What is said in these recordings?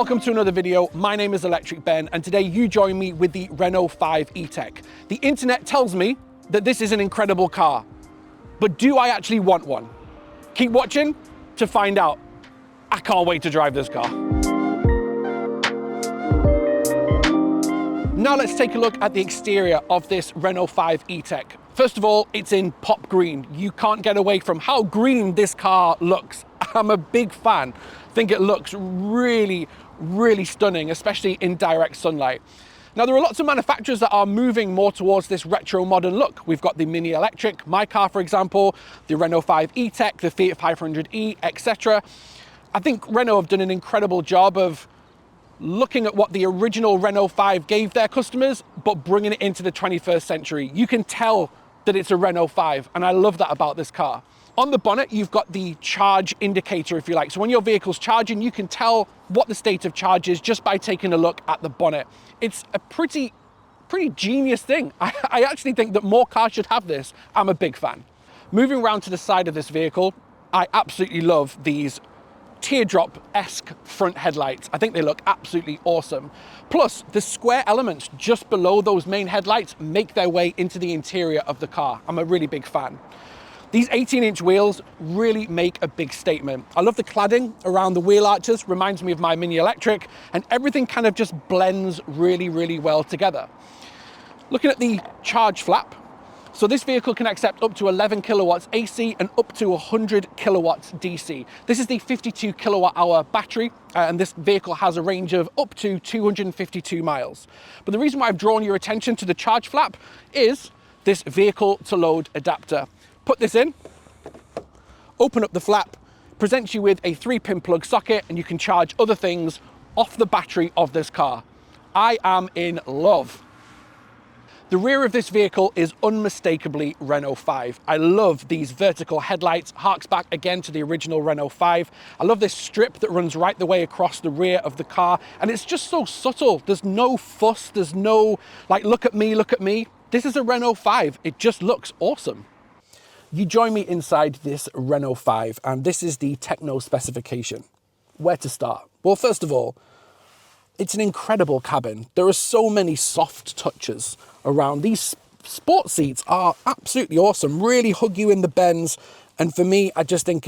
Welcome to another video. My name is Electric Ben, and today you join me with the Renault 5 E-Tech. The internet tells me that this is an incredible car, but do I actually want one? Keep watching to find out. I can't wait to drive this car. Now let's take a look at the exterior of this Renault 5 E-Tech. First of all, it's in pop green. You can't get away from how green this car looks. I'm a big fan. I think it looks really stunning, especially in direct sunlight. Now, there are lots of manufacturers that are moving more towards this retro modern look. We've got the Mini Electric, my car, for example, the Renault 5 E-Tech, the Fiat 500e, etc. I think Renault have done an incredible job of looking at what the original Renault 5 gave their customers, but bringing it into the 21st century. You can tell that it's a Renault 5, and I love that about this car. On the bonnet, you've got the charge indicator, if you like. So when your vehicle's charging, you can tell what the state of charge is just by taking a look at the bonnet. It's a pretty genius thing. I actually think that more cars should have this. I'm a big fan. Moving around to the side of this vehicle, I absolutely love these teardrop-esque front headlights. I think they look absolutely awesome. Plus, the square elements just below those main headlights make their way into the interior of the car. I'm a really big fan. These 18-inch wheels really make a big statement. I love the cladding around the wheel arches, reminds me of my Mini Electric, and everything kind of just blends really well together. Looking at the charge flap, so this vehicle can accept up to 11 kilowatts AC and up to 100 kilowatts DC. This is the 52 kilowatt hour battery, and this vehicle has a range of up to 252 miles. But the reason why I've drawn your attention to the charge flap is this vehicle to load adapter. Put this in, open up the flap, presents you with a 3-pin plug socket, and you can charge other things off the battery of this car. I am in love. The rear of this vehicle is unmistakably Renault 5. I love these vertical headlights, harks back again to the original Renault 5. I love this strip that runs right the way across the rear of the car, and it's just so subtle. There's no fuss, there's no like, look at me, look at me. This is a Renault 5. It just looks awesome. You join me inside this Renault 5, and this is the techno specification. Where to start? Well, first of all, it's an incredible cabin. There are so many soft touches around. These sport seats are absolutely awesome, really hug you in the bends. And for me, I just think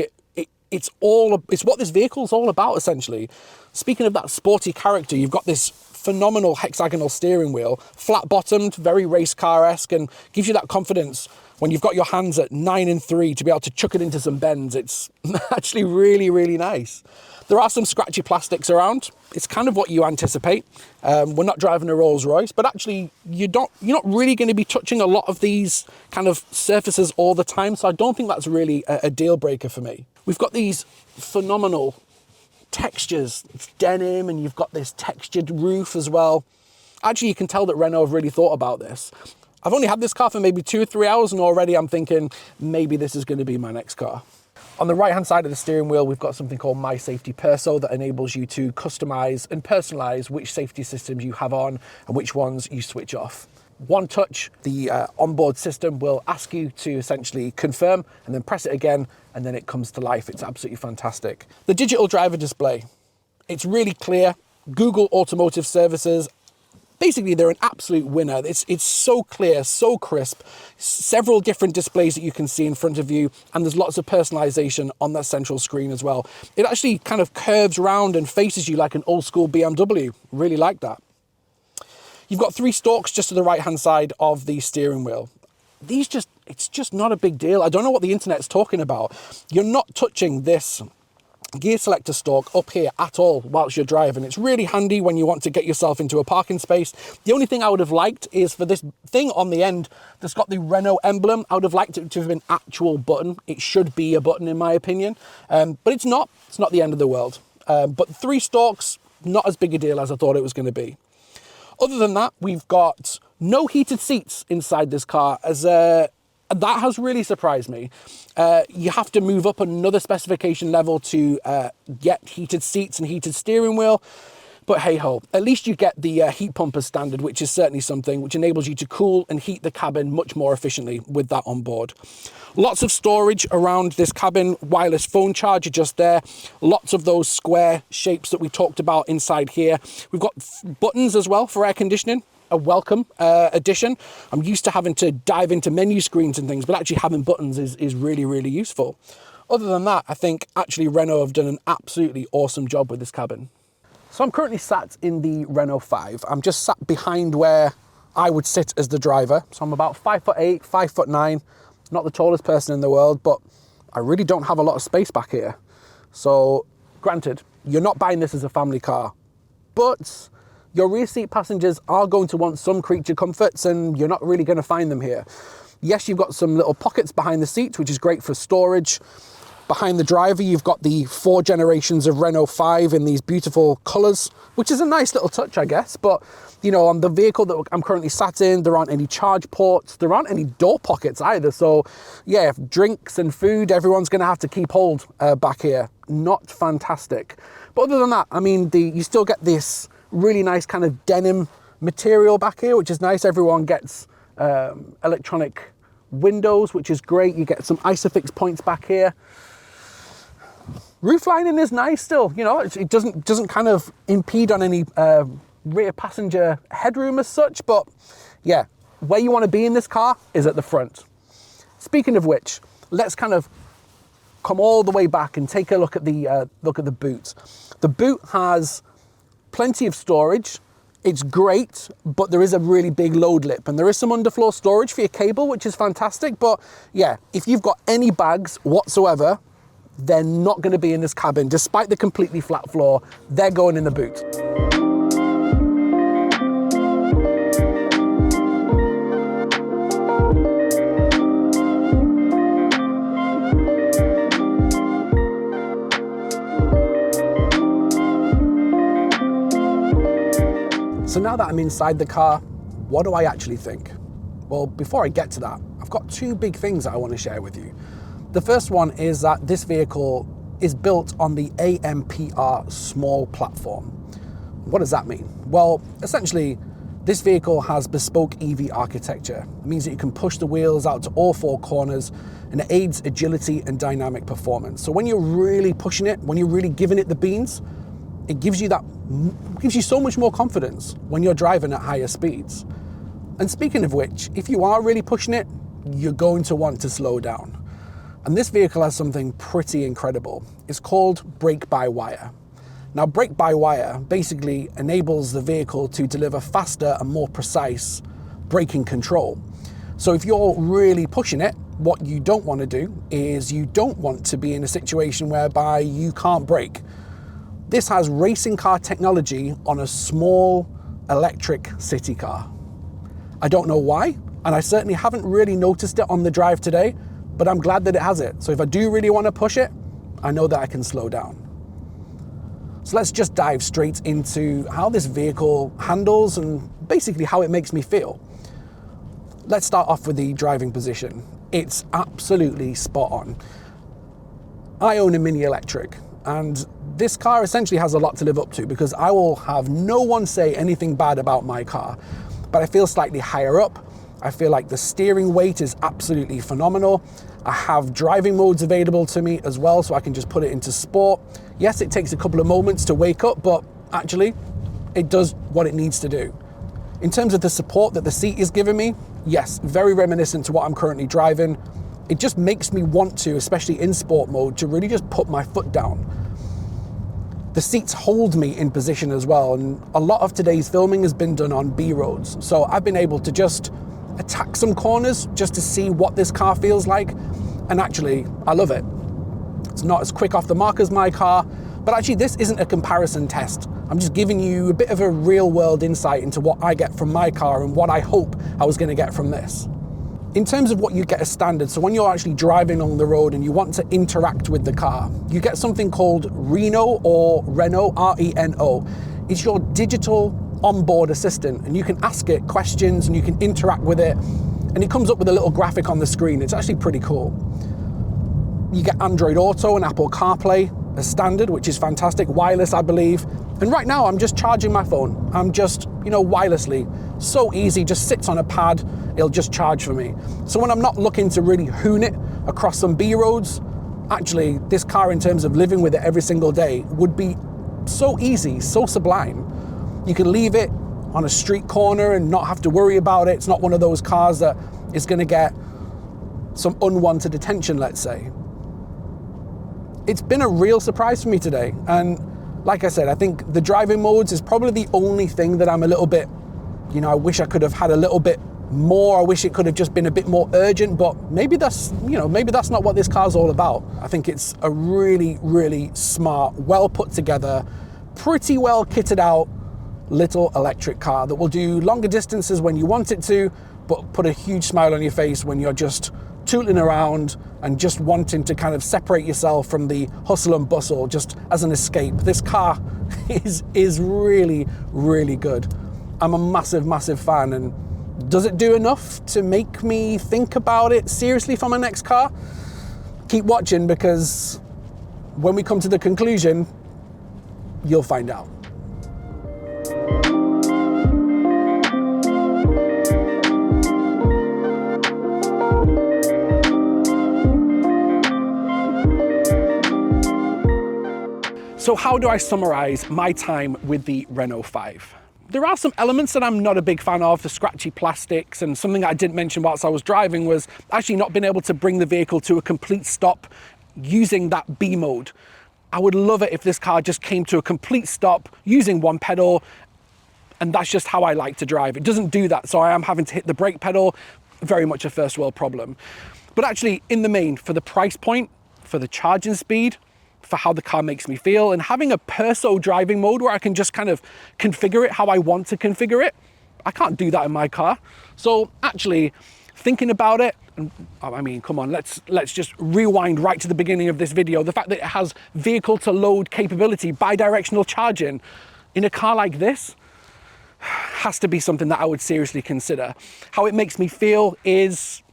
it's what this vehicle's all about, essentially. Speaking of that sporty character, you've got this phenomenal hexagonal steering wheel, flat bottomed, very race car-esque, and gives you that confidence when you've got your hands at 9 and 3 to be able to chuck it into some bends. It's actually really nice. There are some scratchy plastics around. It's kind of what you anticipate. We're not driving a Rolls Royce, but actually you're not really going to be touching a lot of these kind of surfaces all the time. So I don't think that's really a deal breaker for me. We've got these phenomenal textures. It's denim, and you've got this textured roof as well. Actually, you can tell that Renault have really thought about this. I've only had this car for maybe 2 or 3 hours, and already I'm thinking maybe this is going to be my next car. On the right-hand side of the steering wheel, we've got something called My Safety Perso that enables you to customize and personalize which safety systems you have on and which ones you switch off. One touch, the onboard system will ask you to essentially confirm and then press it again, and then it comes to life. It's absolutely fantastic. The digital driver display, it's really clear. Google Automotive Services, basically, they're an absolute winner. It's so clear, so crisp, several different displays that you can see in front of you, and there's lots of personalization on that central screen as well. It actually kind of curves around and faces you like an old school BMW. Really like that. You've got 3 stalks just to the right-hand side of the steering wheel. It's just not a big deal. I don't know what the internet's talking about. You're not touching this gear selector stalk up here at all whilst you're driving. It's really handy when you want to get yourself into a parking space. The only thing I would have liked is for this thing on the end that's got the Renault emblem. I would have liked it to have been an actual button. It should be a button in my opinion, but it's not the end of the world. But 3 stalks, not as big a deal as I thought it was going to be. Other than that, we've got no heated seats inside this car, as that has really surprised me. You have to move up another specification level to get heated seats and heated steering wheel. But hey ho, at least you get the heat pump as standard, which is certainly something which enables you to cool and heat the cabin much more efficiently with that on board. Lots of storage around this cabin, wireless phone charger just there. Lots of those square shapes that we talked about inside here. We've got buttons as well for air conditioning. A welcome addition. I'm used to having to dive into menu screens and things, but actually having buttons is really, really useful. Other than that, I think actually Renault have done an absolutely awesome job with this cabin. So I'm currently sat in the Renault 5. I'm just sat behind where I would sit as the driver. So I'm about 5'8", 5'9", not the tallest person in the world, but I really don't have a lot of space back here. So granted, you're not buying this as a family car, but your rear seat passengers are going to want some creature comforts, and you're not really going to find them here. Yes, you've got some little pockets behind the seats, which is great for storage. Behind the driver, you've got the 4 generations of Renault 5 in these beautiful colours, which is a nice little touch, I guess. But, you know, on the vehicle that I'm currently sat in, there aren't any charge ports. There aren't any door pockets either. So, yeah, drinks and food, everyone's going to have to keep hold back here. Not fantastic. But other than that, I mean, you still get this really nice kind of denim material back here, which is nice. Everyone gets electronic windows, which is great. You get some Isofix points back here. Roof lining is nice still, you know, it doesn't kind of impede on any rear passenger headroom as such, but yeah, where you want to be in this car is at the front. Speaking of which, let's kind of come all the way back and take a look at the boot. The boot has plenty of storage. It's great, but there is a really big load lip, and there is some underfloor storage for your cable, which is fantastic. But yeah, if you've got any bags whatsoever, they're not going to be in this cabin. Despite the completely flat floor, they're going in the boot. So now that I'm inside the car, what do I actually think? Well, before I get to that, I've got 2 big things that I want to share with you. The first one is that this vehicle is built on the AMPR small platform. What does that mean? Well, essentially, this vehicle has bespoke EV architecture. It means that you can push the wheels out to all 4 corners, and it aids agility and dynamic performance. So when you're really pushing it, when you're really giving it the beans, it gives you so much more confidence when you're driving at higher speeds. And speaking of which, if you are really pushing it, you're going to want to slow down. And this vehicle has something pretty incredible. It's called brake-by-wire. Now, brake-by-wire basically enables the vehicle to deliver faster and more precise braking control. So if you're really pushing it, what you don't want to do is you don't want to be in a situation whereby you can't brake. This has racing car technology on a small electric city car. I don't know why, and I certainly haven't really noticed it on the drive today, but I'm glad that it has it. So if I do really want to push it, I know that I can slow down. So let's just dive straight into how this vehicle handles and basically how it makes me feel. Let's start off with the driving position. It's absolutely spot on. I own a Mini Electric, and this car essentially has a lot to live up to because I will have no one say anything bad about my car, but I feel slightly higher up. I feel like the steering weight is absolutely phenomenal. I have driving modes available to me as well, so I can just put it into sport. Yes, it takes a couple of moments to wake up, but actually it does what it needs to do. In terms of the support that the seat is giving me, yes, very reminiscent to what I'm currently driving. It just makes me want to, especially in sport mode, to really just put my foot down. The seats hold me in position as well, and a lot of today's filming has been done on B roads, so I've been able to just attack some corners just to see what this car feels like, and actually I love it. It's not as quick off the mark as my car, but actually this isn't a comparison test. I'm just giving you a bit of a real world insight into what I get from my car and what I hope I was going to get from this. In terms of what you get as standard, so when you're actually driving on the road and you want to interact with the car, you get something called Renault or Renault, R-E-N-O. It's your digital onboard assistant, and you can ask it questions and you can interact with it, and it comes up with a little graphic on the screen. It's actually pretty cool. You get Android Auto and Apple CarPlay. as standard, which is fantastic. Wireless, I believe. And right now I'm just charging my phone. I'm just, wirelessly. So easy, just sits on a pad, it'll just charge for me. So when I'm not looking to really hoon it across some B roads, actually this car, in terms of living with it every single day, would be so easy, so sublime. You can leave it on a street corner and not have to worry about it. It's not one of those cars that is going to get some unwanted attention, let's say. It's been a real surprise for me today. And like I said, I think the driving modes is probably the only thing that I'm a little bit, I wish I could have had a little bit more. I wish it could have just been a bit more urgent, but maybe that's, maybe that's not what this car's all about. I think it's a really, really smart, well put together, pretty well kitted out little electric car that will do longer distances when you want it to, but put a huge smile on your face when you're just tooling around and just wanting to kind of separate yourself from the hustle and bustle just as an escape. This car is really, really good. I'm a massive, massive fan. And does it do enough to make me think about it seriously for my next car? Keep watching, because when we come to the conclusion, you'll find out. So how do I summarize my time with the Renault 5? There are some elements that I'm not a big fan of, the scratchy plastics, and something I didn't mention whilst I was driving was actually not being able to bring the vehicle to a complete stop using that B mode. I would love it if this car just came to a complete stop using one pedal, and that's just how I like to drive. It doesn't do that, so I am having to hit the brake pedal, very much a first world problem. But actually, in the main, for the price point, for the charging speed, for how the car makes me feel, and having a perso driving mode where I can just kind of configure it how I want to configure it, I can't do that in my car. So actually, thinking about it, and I mean, come on, let's just rewind right to the beginning of this video. The fact that it has vehicle to load capability, bi-directional charging in a car like this has to be something that I would seriously consider. How it makes me feel is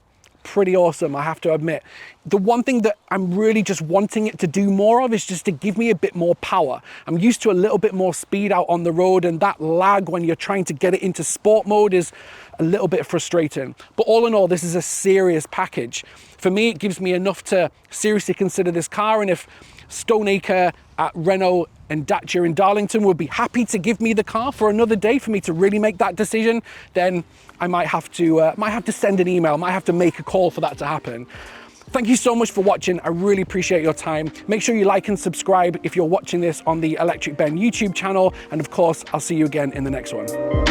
pretty awesome, I have to admit. The one thing that I'm really just wanting it to do more of is just to give me a bit more power. I'm used to a little bit more speed out on the road, and that lag when you're trying to get it into sport mode is a little bit frustrating. But all in all, this is a serious package. For me, it gives me enough to seriously consider this car, and if Stoneacre at Renault and Dacia in Darlington would be happy to give me the car for another day for me to really make that decision, then I might have to send an email, might have to make a call for that to happen. Thank you so much for watching. I really appreciate your time. Make sure you like and subscribe if you're watching this on the Electric Ben YouTube channel. And of course, I'll see you again in the next one.